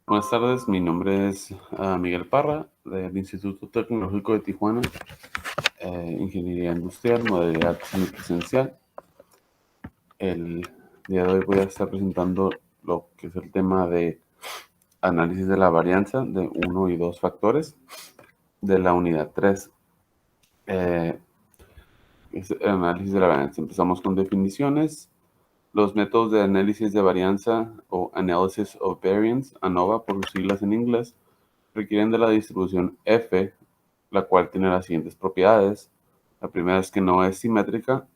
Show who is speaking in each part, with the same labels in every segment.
Speaker 1: Buenas tardes, mi nombre es Miguel Parra, del Instituto Tecnológico de Tijuana, Ingeniería Industrial, modalidad semipresencial. El día de hoy voy a estar presentando lo que es el tema de análisis de la varianza de 1 y 2 factores de la unidad 3. Es el análisis de la varianza. Empezamos con definiciones. Los métodos de análisis de varianza o Analysis of Variance, ANOVA por sus siglas en inglés, requieren de la distribución F, la cual tiene las siguientes propiedades. La primera es que no es simétrica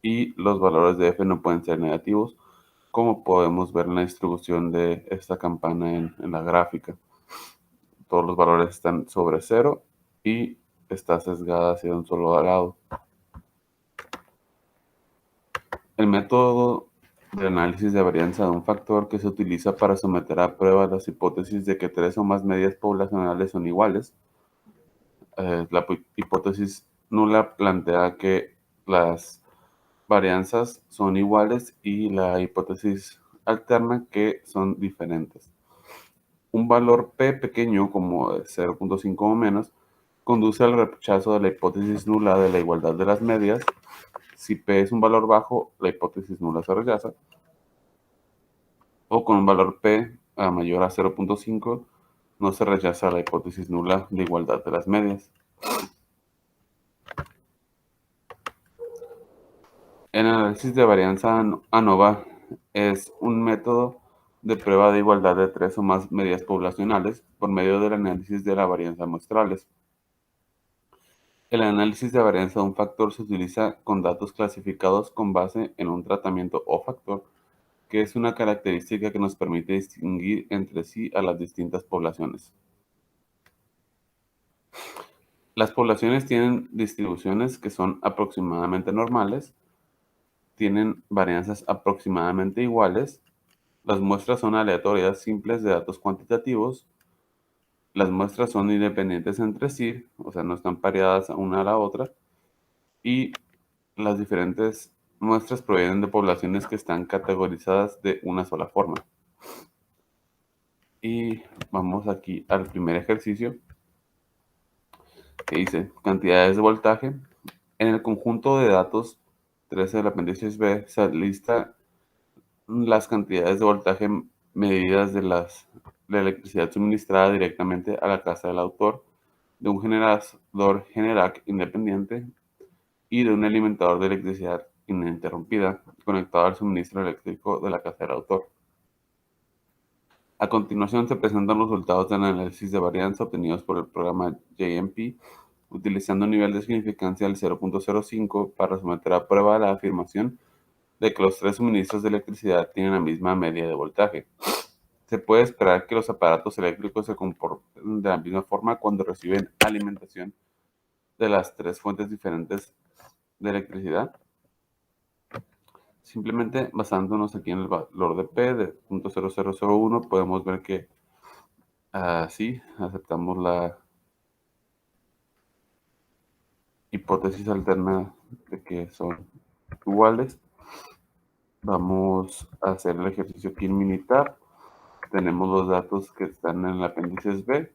Speaker 1: y los valores de F no pueden ser negativos, como podemos ver en la distribución de esta campana en la gráfica. Todos los valores están sobre cero y está sesgada hacia un solo lado. El método de análisis de varianza de un factor que se utiliza para someter a prueba las hipótesis de que tres o más medias poblacionales son iguales. La hipótesis nula plantea que las varianzas son iguales y la hipótesis alterna que son diferentes. Un valor P pequeño, como 0.5 o menos, conduce al rechazo de la hipótesis nula de la igualdad de las medias. Si P es un valor bajo, la hipótesis nula se rechaza. O con un valor P mayor a 0.5, no se rechaza la hipótesis nula de igualdad de las medias. El análisis de varianza ANOVA es un método de prueba de igualdad de tres o más medias poblacionales por medio del análisis de la varianza muestrales. El análisis de varianza de un factor se utiliza con datos clasificados con base en un tratamiento o factor, que es una característica que nos permite distinguir entre sí a las distintas poblaciones. Las poblaciones tienen distribuciones que son aproximadamente normales, tienen varianzas aproximadamente iguales. Las muestras son aleatorias simples de datos cuantitativos. Las muestras son independientes entre sí, o sea, no están pareadas una a la otra. Y las diferentes muestras provienen de poblaciones que están categorizadas de una sola forma. Y vamos aquí al primer ejercicio que dice cantidades de voltaje. En el conjunto de datos 13 del apéndice B se lista las cantidades de voltaje medidas de la electricidad suministrada directamente a la casa del autor, de un generador Generac independiente y de un alimentador de electricidad ininterrumpida conectado al suministro eléctrico de la casa del autor. A continuación se presentan los resultados del análisis de varianza obtenidos por el programa JMP utilizando un nivel de significancia del 0.05 para someter a prueba la afirmación de que los tres suministros de electricidad tienen la misma media de voltaje. Se puede esperar que los aparatos eléctricos se comporten de la misma forma cuando reciben alimentación de las tres fuentes diferentes de electricidad. Simplemente basándonos aquí en el valor de P de 0.0001, podemos ver que sí, aceptamos la hipótesis alterna de que son iguales. Vamos a hacer el ejercicio aquí en Minitab. Tenemos los datos que están en el apéndice B.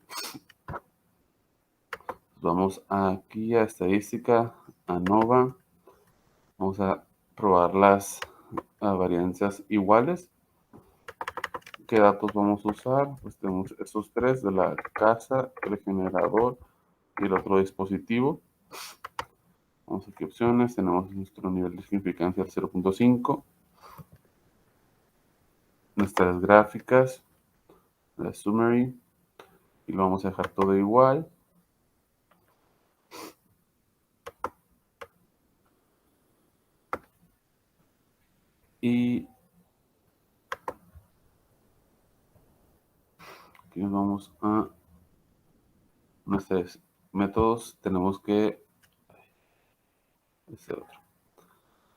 Speaker 1: Vamos aquí a estadística, ANOVA. Vamos a probar las varianzas iguales. ¿Qué datos vamos a usar? Pues tenemos estos tres de la casa, el generador y el otro dispositivo. Vamos a qué opciones. Tenemos nuestro nivel de significancia al 0.5. Nuestras gráficas, la summary, y lo vamos a dejar todo igual. Y aquí nos vamos a nuestros métodos. Tenemos que este otro.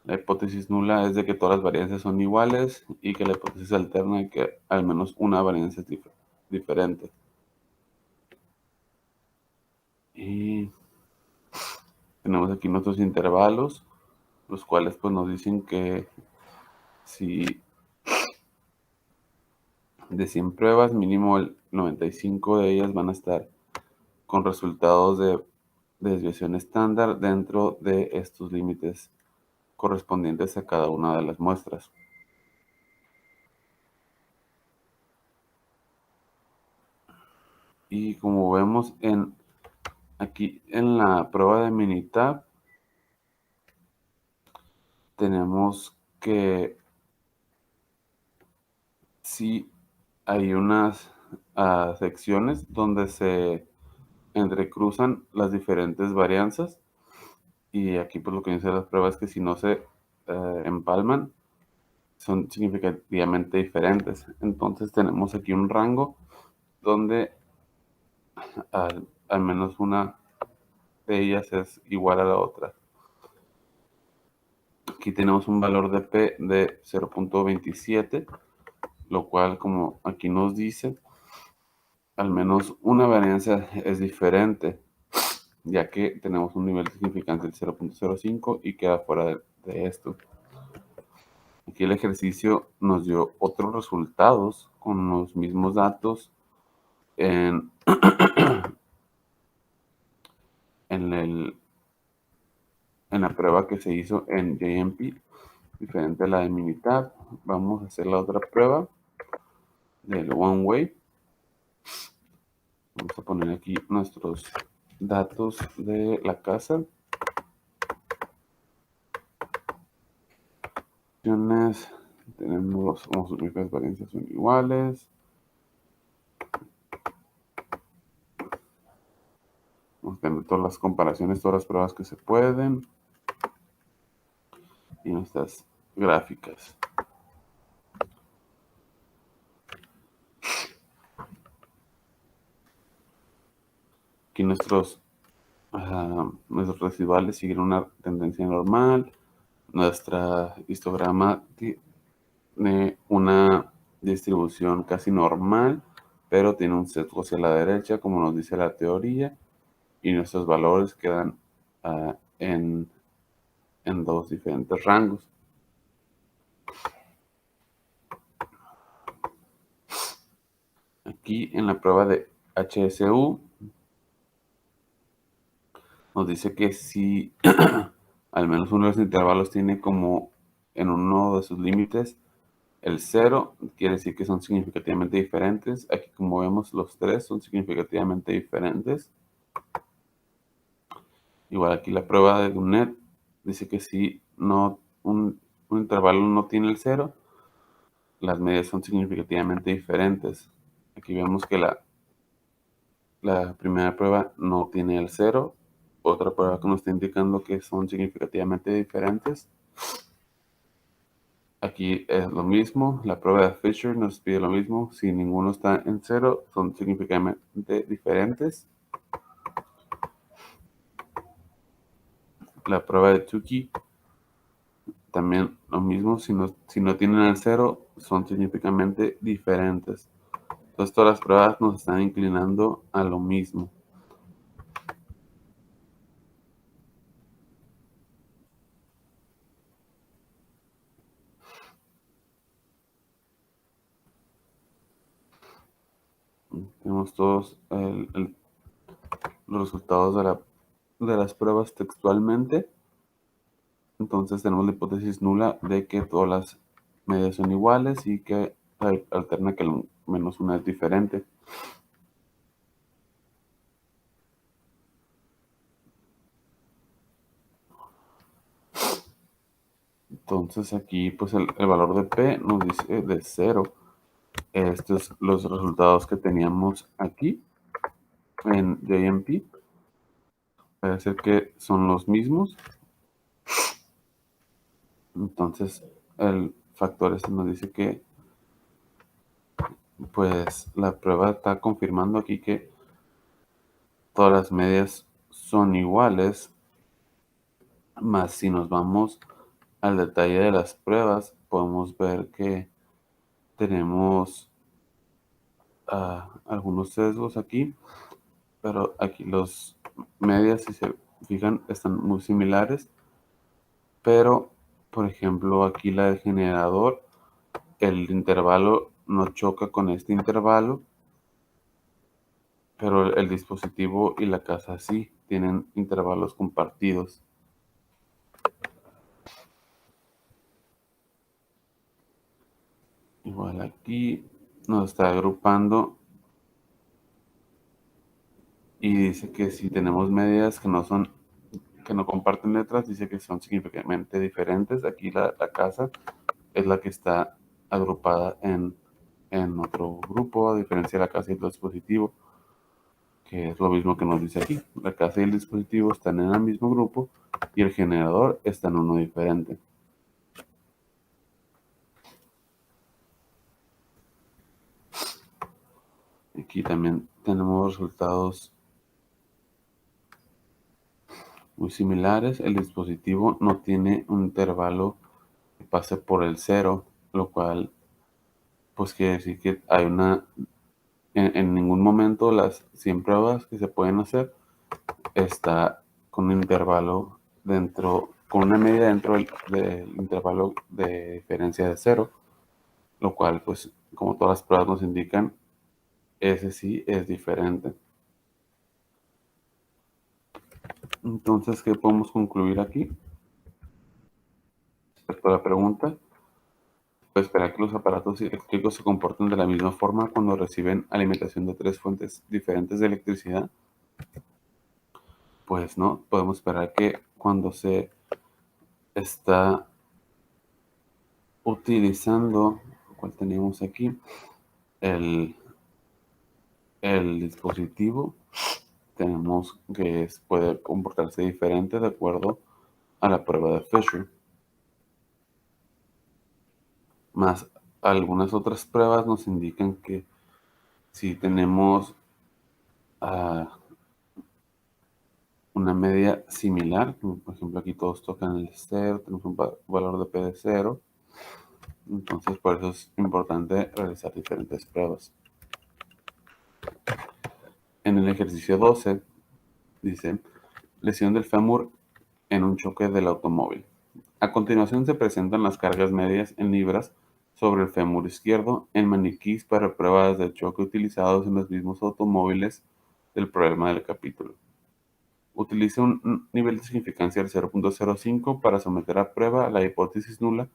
Speaker 1: La hipótesis nula es de que todas las varianzas son iguales y que la hipótesis alterna es que al menos una varianza es diferente. Y tenemos aquí nuestros intervalos, los cuales pues nos dicen que si De 100 pruebas, mínimo el 95 de ellas van a estar con resultados de desviación estándar dentro de estos límites correspondientes a cada una de las muestras. Y como vemos aquí en la prueba de Minitab, tenemos que sí hay unas secciones donde se entrecruzan las diferentes varianzas, y aquí pues lo que dice las pruebas es que si no se empalman son significativamente diferentes. Entonces tenemos aquí un rango donde al menos una de ellas es igual a la otra. Aquí tenemos un valor de P de 0.27, lo cual, como aquí nos dice, al menos una varianza es diferente, ya que tenemos un nivel de significancia del 0.05 y queda fuera de esto. Aquí el ejercicio nos dio otros resultados con los mismos datos en, en la prueba que se hizo en JMP, diferente a la de Minitab. Vamos a hacer la otra prueba del One Way. Vamos a poner aquí nuestros datos de la casa. Tenemos, vamos a subir que las varianzas son iguales. Vamos a tener todas las comparaciones, todas las pruebas que se pueden. Y nuestras gráficas. Aquí nuestros residuales siguen una tendencia normal. Nuestra histograma tiene una distribución casi normal, pero tiene un sesgo hacia la derecha, como nos dice la teoría, y nuestros valores quedan en dos diferentes rangos. Aquí en la prueba de HSU nos dice que si al menos uno de los intervalos tiene como en uno de sus límites el 0, quiere decir que son significativamente diferentes. Aquí, como vemos, los tres son significativamente diferentes. Igual aquí la prueba de Dunet dice que si no, un intervalo no tiene el 0, las medias son significativamente diferentes. Aquí vemos que la primera prueba no tiene el 0. Otra prueba que nos está indicando que son significativamente diferentes. Aquí es lo mismo, la prueba de Fisher nos pide lo mismo, si ninguno está en 0, son significativamente diferentes. La prueba de Tukey, también lo mismo, si no tienen el 0, son significativamente diferentes. Entonces todas las pruebas nos están inclinando a lo mismo. Tenemos todos los resultados de las pruebas textualmente. Entonces tenemos la hipótesis nula de que todas las medias son iguales y que alterna que al menos una es diferente. Entonces aquí pues el valor de P nos dice de 0. Estos son los resultados que teníamos aquí en JMP. Puede ser que son los mismos. Entonces el factor este nos dice que pues la prueba está confirmando aquí que todas las medias son iguales, más si nos vamos al detalle de las pruebas podemos ver que tenemos algunos sesgos aquí, pero aquí los medias, si se fijan, están muy similares, pero por ejemplo aquí la del generador, el intervalo no choca con este intervalo, pero el dispositivo y la casa sí tienen intervalos compartidos. Igual aquí nos está agrupando y dice que si tenemos medias que no comparten letras, dice que son significativamente diferentes. Aquí la casa es la que está agrupada en otro grupo, a diferencia de la casa y el dispositivo, que es lo mismo que nos dice aquí. La casa y el dispositivo están en el mismo grupo y el generador está en uno diferente. Aquí también tenemos resultados muy similares. El dispositivo no tiene un intervalo que pase por el cero, lo cual pues quiere decir que hay en ningún momento las 100 pruebas que se pueden hacer está con un intervalo con una media dentro del intervalo de diferencia de cero, lo cual pues como todas las pruebas nos indican, ese sí es diferente. Entonces, ¿qué podemos concluir aquí? Respecto a la pregunta, pues esperar que los aparatos eléctricos se comporten de la misma forma cuando reciben alimentación de tres fuentes diferentes de electricidad. Pues no, podemos esperar que cuando se está utilizando, ¿cuál tenemos aquí? El, el dispositivo, tenemos que puede comportarse diferente de acuerdo a la prueba de Fisher. Más algunas otras pruebas nos indican que si tenemos una media similar, por ejemplo aquí todos tocan el cero, tenemos un valor de P de cero, entonces por eso es importante realizar diferentes pruebas. En el ejercicio 12 dice, lesión del fémur en un choque del automóvil. A continuación se presentan las cargas medias en libras sobre el fémur izquierdo en maniquís para pruebas de choque utilizados en los mismos automóviles del problema del capítulo. Utilice un nivel de significancia del 0.05 para someter a prueba la hipótesis nula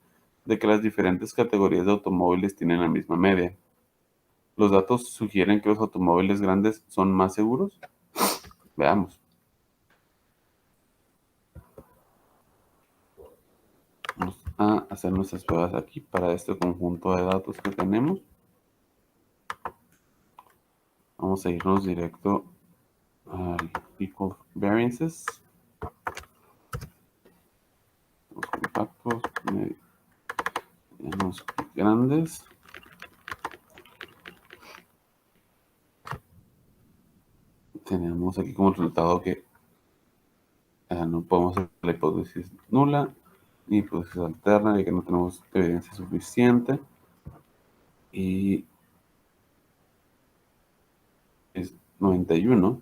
Speaker 1: de que las diferentes categorías de automóviles tienen la misma media. ¿Los datos sugieren que los automóviles grandes son más seguros? Veamos. Vamos a hacer nuestras pruebas aquí para este conjunto de datos que tenemos. Vamos a irnos directo al equal variances. Los compactos medianos grandes. Tenemos aquí como resultado que no podemos hacer la hipótesis nula ni hipótesis alterna, ya que no tenemos evidencia suficiente. Y es 91.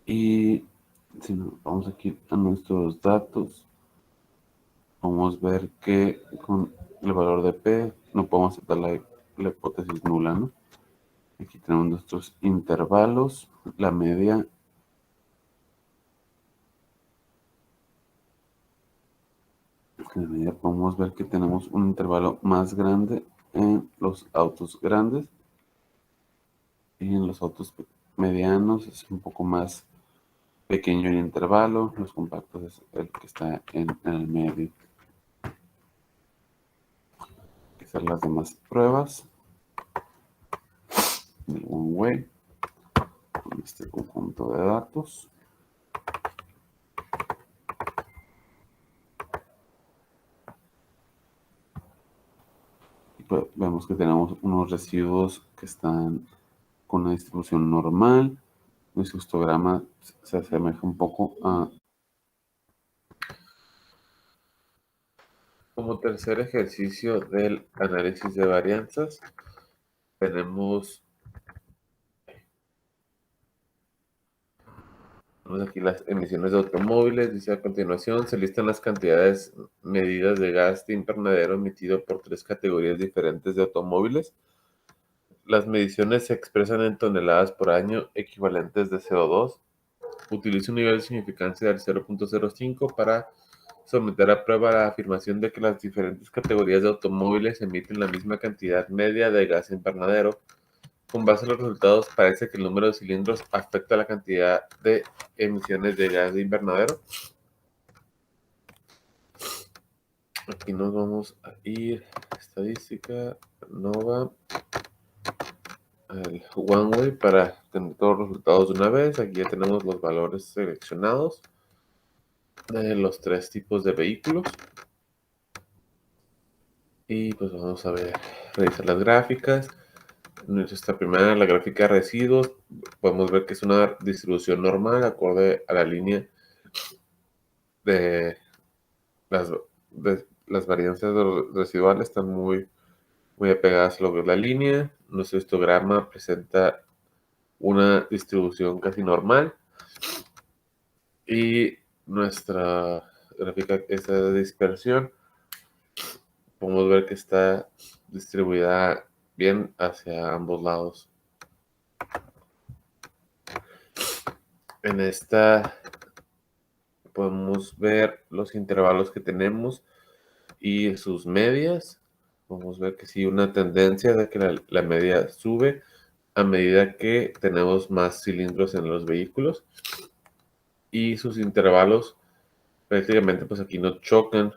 Speaker 1: Y si nos vamos aquí a nuestros datos, podemos ver que con el valor de P no podemos aceptar la hipótesis nula, ¿no? Aquí tenemos nuestros intervalos, la media. En la media podemos ver que tenemos un intervalo más grande en los autos grandes y en los autos medianos es un poco más pequeño el intervalo, los compactos es el que está en el medio. Hay que hacer las demás pruebas del one way con este conjunto de datos. Y pues vemos que tenemos unos residuos que están con una distribución normal. Nuestro histograma se asemeja un poco a... Como tercer ejercicio del análisis de varianzas, tenemos Tenemos aquí las emisiones de automóviles. Dice a continuación, se listan las cantidades medidas de gas de invernadero emitido por 3 categorías diferentes de automóviles. Las mediciones se expresan en toneladas por año equivalentes de CO2. Utiliza un nivel de significancia del 0.05 para someter a prueba la afirmación de que las diferentes categorías de automóviles emiten la misma cantidad media de gas invernadero. Con base en los resultados, parece que el número de cilindros afecta la cantidad de emisiones de gas de invernadero. Aquí nos vamos a ir, estadística, Nova, al OneWay para tener todos los resultados de una vez. Aquí ya tenemos los valores seleccionados de los 3 tipos de vehículos. Y pues vamos a ver, revisar las gráficas. Nuestra primera, la gráfica de residuos, podemos ver que es una distribución normal acorde a la línea de las varianzas residuales, están muy apegadas a lo que es la línea. Nuestro histograma presenta una distribución casi normal y nuestra gráfica esa de dispersión podemos ver que está distribuida bien hacia ambos lados. En esta podemos ver los intervalos que tenemos y sus medias. Podemos ver que sí, una tendencia de que la media sube a medida que tenemos más cilindros en los vehículos. Y sus intervalos prácticamente pues aquí no chocan.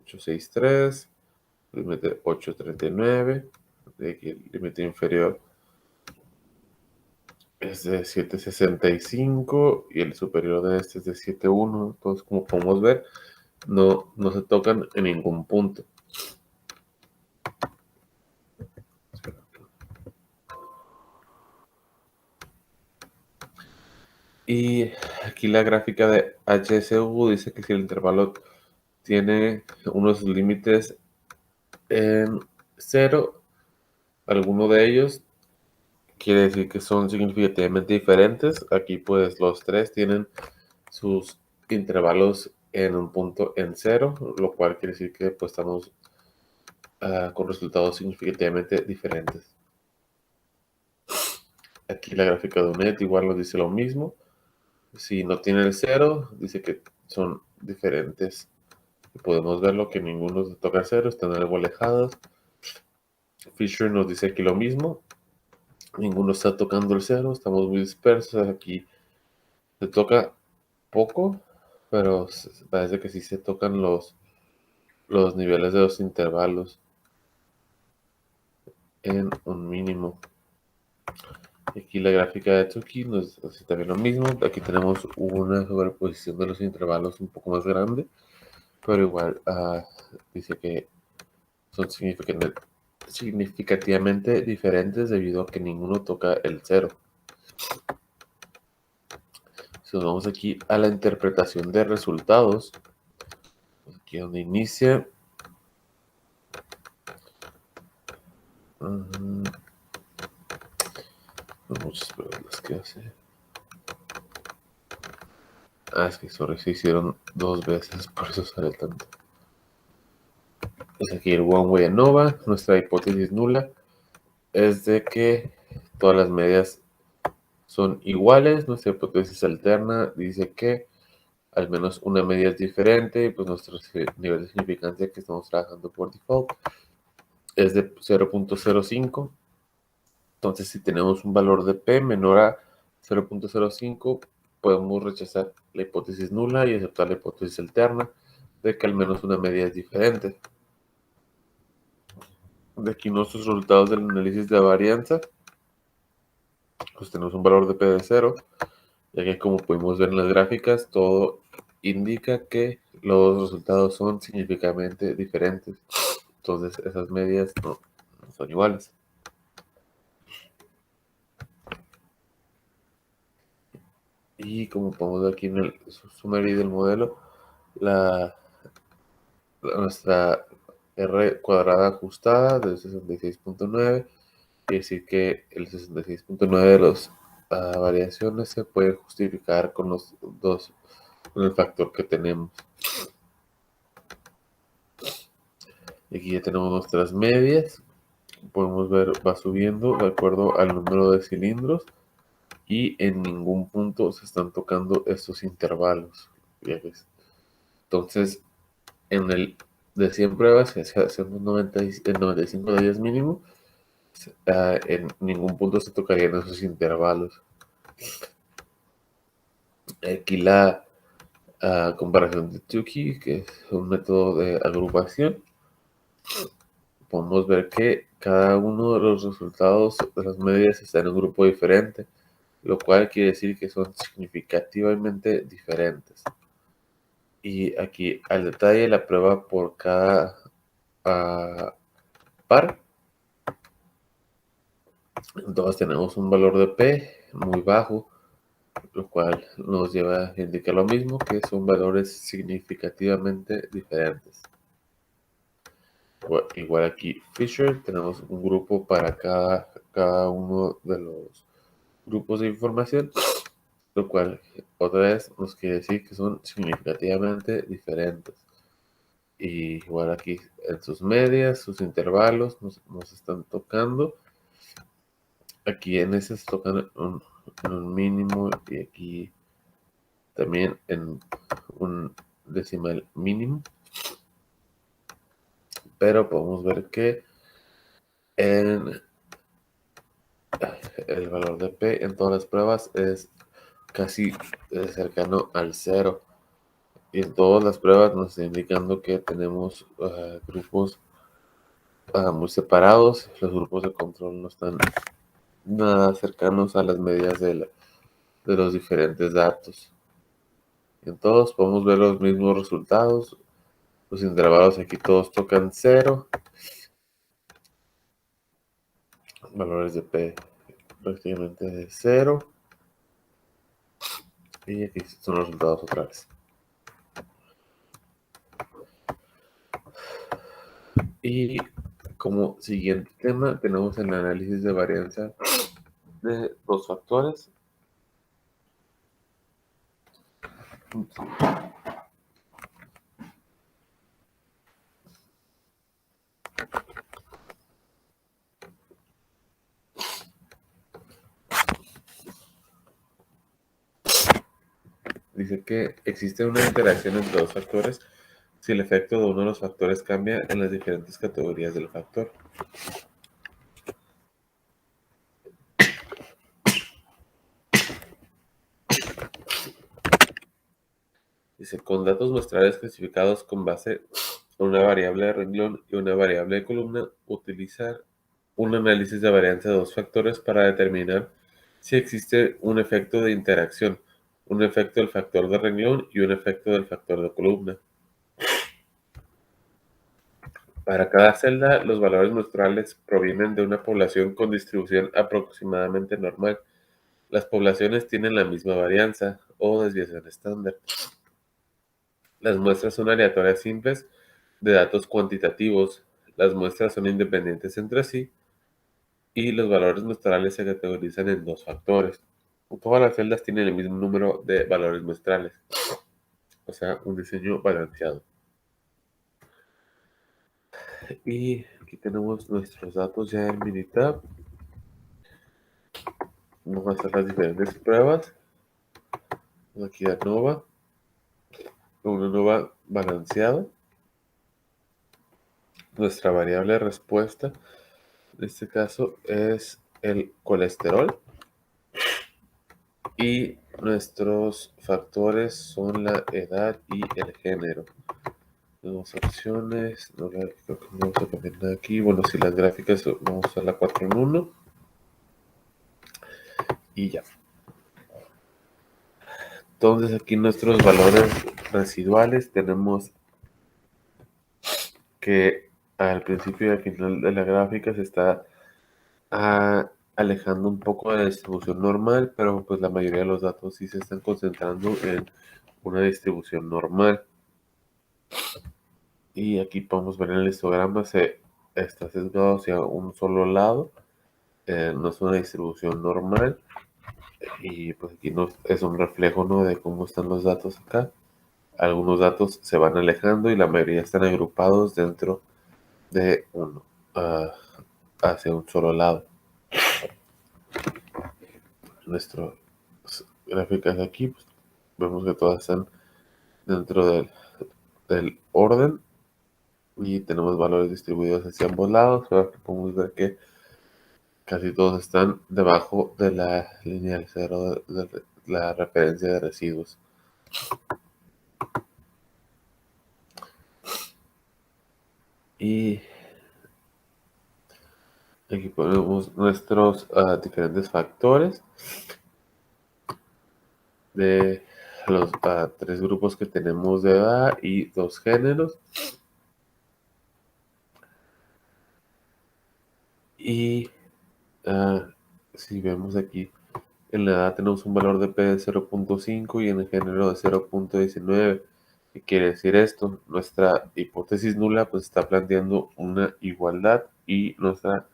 Speaker 1: 863, límite 839, aquí el límite inferior es de 765 y el superior de este es de 71. Entonces, como podemos ver, no se tocan en ningún punto. Y aquí la gráfica de HSU dice que si el intervalo tiene unos límites en 0, alguno de ellos quiere decir que son significativamente diferentes. Aquí pues los 3 tienen sus intervalos en un punto en 0, lo cual quiere decir que pues estamos con resultados significativamente diferentes. Aquí la gráfica de UNED igual nos dice lo mismo. Si no tiene el 0, dice que son diferentes. Y podemos verlo que ninguno se toca el 0, están algo alejados. Fisher nos dice aquí lo mismo. Ninguno está tocando el 0, estamos muy dispersos. Aquí se toca poco, pero parece que sí se tocan los niveles de los intervalos en un mínimo. Aquí la gráfica de Tuki nos hace también lo mismo. Aquí tenemos una sobreposición de los intervalos un poco más grande, pero igual dice que son significativamente diferentes debido a que ninguno toca el 0. Si nos vamos aquí a la interpretación de resultados, aquí donde inicia, muchas preguntas que hace. Es que se hicieron 2 veces, por eso sale tanto. Es aquí el OneWay ANOVA. Nuestra hipótesis nula es de que todas las medias son iguales. Nuestra hipótesis alterna dice que al menos una media es diferente y pues nuestro nivel de significancia que estamos trabajando por default es de 0.05. Entonces, si tenemos un valor de P menor a 0.05, podemos rechazar la hipótesis nula y aceptar la hipótesis alterna de que al menos una media es diferente. De aquí nuestros resultados del análisis de varianza. Pues tenemos un valor de P de 0, ya que como pudimos ver en las gráficas, todo indica que los resultados son significativamente diferentes. Entonces esas medias no son iguales. Y como podemos ver aquí en el summary del modelo, nuestra R cuadrada ajustada del 66.9, quiere decir que el 66.9 de los variaciones se pueden justificar con con el factor que tenemos. Aquí ya tenemos nuestras medias. Podemos ver, va subiendo de acuerdo al número de cilindros y en ningún punto se están tocando estos intervalos. Entonces, en el de 100 pruebas, que hacemos 95 días mínimo, en ningún punto se tocarían esos intervalos. Aquí la comparación de Tukey, que es un método de agrupación, podemos ver que cada uno de los resultados de las medias está en un grupo diferente, lo cual quiere decir que son significativamente diferentes. Y aquí al detalle la prueba por cada par. Entonces tenemos un valor de P muy bajo, lo cual nos lleva a indicar lo mismo, que son valores significativamente diferentes. Igual aquí Fisher, tenemos un grupo para cada uno de los grupos de información, lo cual otra vez nos quiere decir que son significativamente diferentes. Y igual aquí en sus medias, sus intervalos nos están tocando. Aquí en ese se tocan un mínimo y aquí también en un decimal mínimo. Pero podemos ver que en el valor de P en todas las pruebas es casi cercano al 0. Y en todas las pruebas nos está indicando que tenemos grupos muy separados. Los grupos de control no están nada cercanos a las medidas de los diferentes datos. En todos podemos ver los mismos resultados. Los intervalos aquí todos tocan 0. Valores de P prácticamente de 0. Y aquí son los resultados otra vez. Y como siguiente tema tenemos el análisis de varianza de dos factores. Dice que existe una interacción entre dos factores si el efecto de uno de los factores cambia en las diferentes categorías del factor. Dice, con datos muestrales clasificados con base en una variable de renglón y una variable de columna, utilizar un análisis de varianza de dos factores para determinar si existe un efecto de interacción, un efecto del factor de renglón y un efecto del factor de columna. Para cada celda, los valores muestrales provienen de una población con distribución aproximadamente normal. Las poblaciones tienen la misma varianza o desviación estándar. Las muestras son aleatorias simples de datos cuantitativos. Las muestras son independientes entre sí y los valores muestrales se categorizan en dos factores. Todas las celdas tienen el mismo número de valores muestrales, o sea, un diseño balanceado. Y aquí tenemos nuestros datos ya en Minitab. Vamos a hacer las diferentes pruebas. Aquí ANOVA, una ANOVA balanceado. Nuestra variable de respuesta, en este caso, es el colesterol. Y nuestros factores son la edad y el género. Tenemos opciones, no creo que no vamos a cambiar nada aquí. Bueno, si las gráficas, vamos a usar la 4 en 1. Y ya. Entonces aquí nuestros valores residuales tenemos que al principio y al final de la gráfica se está alejando un poco de la distribución normal, pero pues la mayoría de los datos sí se están concentrando en una distribución normal. Y aquí podemos ver en el histograma se está sesgado hacia un solo lado, no es una distribución normal. Y pues aquí es un reflejo, ¿no?, de cómo están los datos acá. Algunos datos se van alejando y la mayoría están agrupados dentro de uno, ah, hacia un solo lado. Nuestras gráficas aquí, pues, vemos que todas están dentro del orden y tenemos valores distribuidos hacia ambos lados. Ahora podemos ver que casi todos están debajo de la línea del cero de la referencia de residuos. Y aquí ponemos nuestros diferentes factores de los 3 grupos que tenemos de edad y 2 géneros. Y si vemos aquí, en la edad tenemos un valor de P de 0.5 y en el género de 0.19. ¿Qué quiere decir esto? Nuestra hipótesis nula pues está planteando una igualdad y nuestra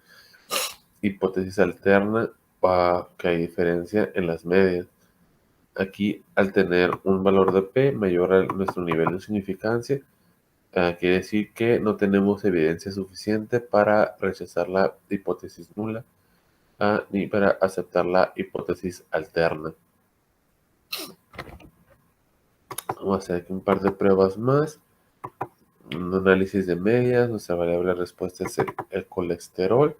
Speaker 1: hipótesis alterna que hay diferencia en las medias. Aquí, al tener un valor de P mayor a nuestro nivel de significancia, quiere decir que no tenemos evidencia suficiente para rechazar la hipótesis nula ni para aceptar la hipótesis alterna. Vamos a hacer aquí un par de pruebas más. Un análisis de medias. Nuestra variable de respuesta es el colesterol.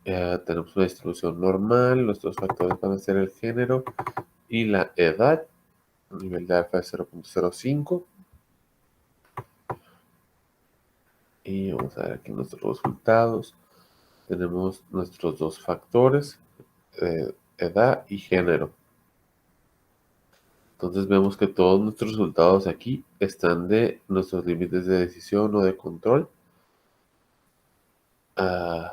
Speaker 1: Tenemos una distribución normal. Nuestros factores van a ser el género y la edad. El nivel de alfa es 0.05. Y vamos a ver aquí nuestros resultados. Tenemos nuestros dos factores, edad y género. Entonces vemos que todos nuestros resultados aquí están de nuestros límites de decisión o de control. Pues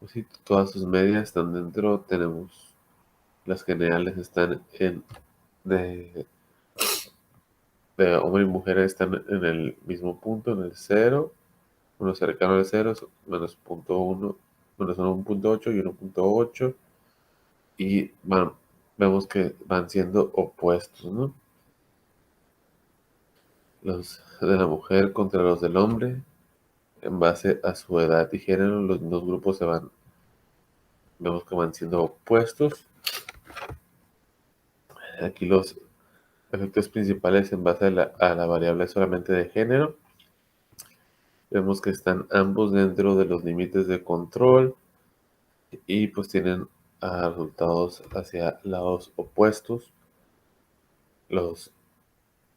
Speaker 1: sí, todas sus medias están dentro. Tenemos las generales están de hombre y mujer están en el mismo punto, en el 0. Uno cercano al 0, menos 0.1, menos 1.8 y 1.8. Y vemos que van siendo opuestos, ¿no? Los de la mujer contra los del hombre, en base a su edad y género, los dos grupos vemos que van siendo opuestos. Aquí los efectos principales en base a la variable solamente de género. Vemos que están ambos dentro de los límites de control y pues tienen resultados hacia lados opuestos. Las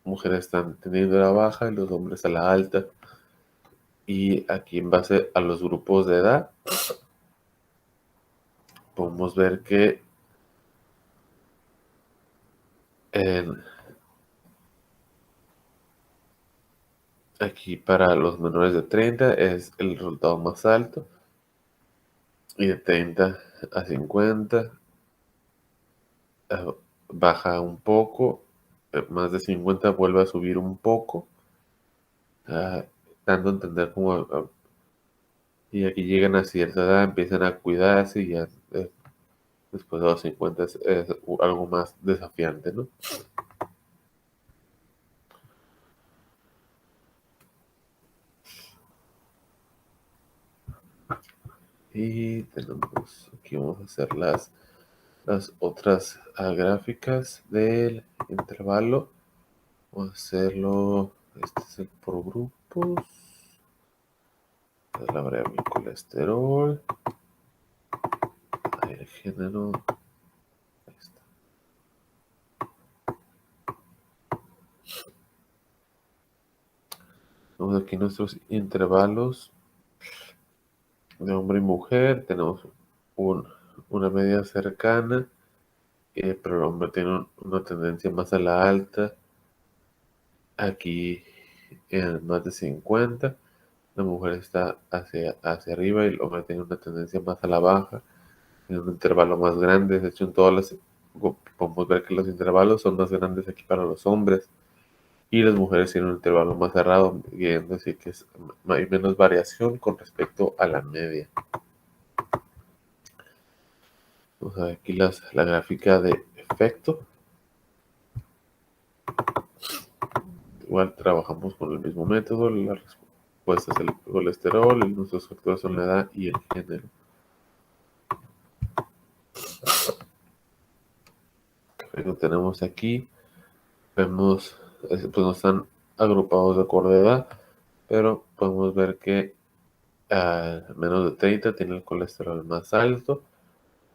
Speaker 1: mujeres están teniendo la baja y los hombres a la alta. Y aquí en base a los grupos de edad, podemos ver que aquí para los menores de 30 es el resultado más alto. Y de 30 a 50 baja un poco. Más de 50 vuelve a subir un poco. Dando a entender como y aquí llegan a cierta edad, empiezan a cuidarse y ya después de los 50 es algo más desafiante, ¿no? Y tenemos, aquí vamos a hacer las otras gráficas del intervalo. Vamos a hacerlo, este es el por grupos. La variable colesterol. El género. Ahí está. Tenemos aquí nuestros intervalos de hombre y mujer. Tenemos una media cercana, pero el hombre tiene una tendencia más a la alta. Aquí en más de 50. La mujer está hacia arriba y el hombre tiene una tendencia más a la baja, en un intervalo más grande. De hecho, en todas las podemos ver que los intervalos son más grandes aquí para los hombres y las mujeres tienen un intervalo más cerrado, queriendo decir que hay menos variación con respecto a la media. Vamos a ver aquí la gráfica de efecto. Igual trabajamos con el mismo método. La respuesta es el colesterol, nuestros factores son la edad y el género. Lo tenemos aquí. Vemos, pues no están agrupados de acuerdo a edad, pero podemos ver que menos de 30 tiene el colesterol más alto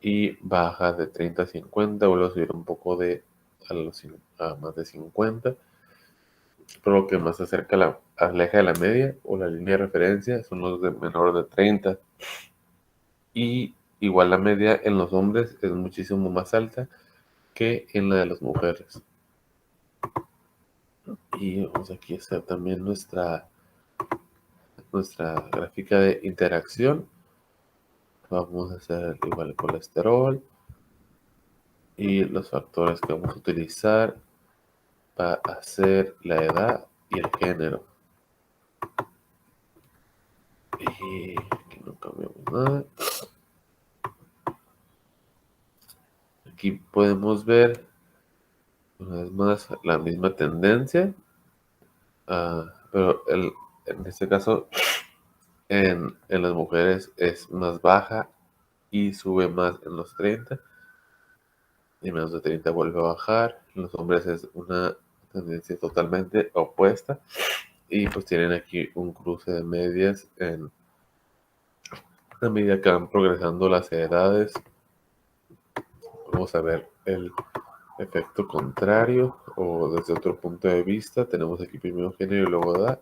Speaker 1: y baja de 30 a 50, vuelve a subir un poco a más de 50, pero lo que más se acerca aleja de la media o la línea de referencia son los de menor de 30. Y igual la media en los hombres es muchísimo más alta que en la de las mujeres. Y vamos aquí a hacer también nuestra gráfica de interacción. Vamos a hacer igual el colesterol y los factores que vamos a utilizar para hacer la edad y el género. Y aquí no cambiamos nada. Aquí podemos ver una vez más la misma tendencia, pero en este caso en las mujeres es más baja y sube más en los 30 y menos de 30 vuelve a bajar. En los hombres es una tendencia totalmente opuesta y pues tienen aquí un cruce de medias a medida que van progresando las edades. Vamos a ver el efecto contrario o desde otro punto de vista. Tenemos aquí primero género y luego edad.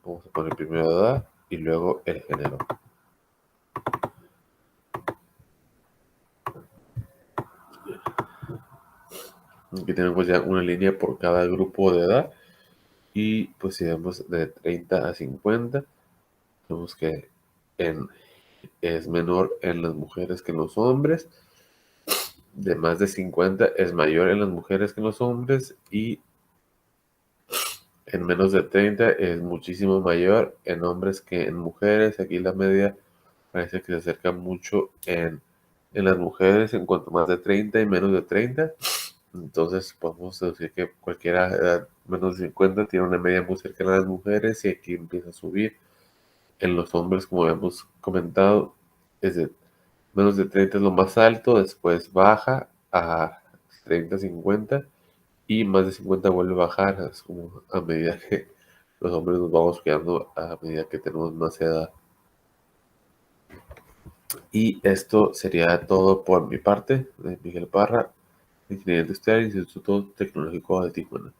Speaker 1: Vamos a poner primero edad y luego el género. Aquí tenemos ya una línea por cada grupo de edad. Y pues si vemos de 30 a 50, vemos que es menor en las mujeres que en los hombres. De más de 50 es mayor en las mujeres que en los hombres. Y en menos de 30 es muchísimo mayor en hombres que en mujeres. Aquí la media parece que se acerca mucho en las mujeres en cuanto más de 30 y menos de 30. Entonces podemos decir que cualquier edad menos de 50 tiene una media muy cercana a las mujeres y aquí empieza a subir. En los hombres, como hemos comentado, es de menos de 30 es lo más alto, después baja a 30, 50 y más de 50 vuelve a bajar. Es como a medida que los hombres nos vamos quedando a medida que tenemos más edad. Y esto sería todo por mi parte, de Miguel Parra, Ingeniería Industrial, Instituto Tecnológico de Tijuana.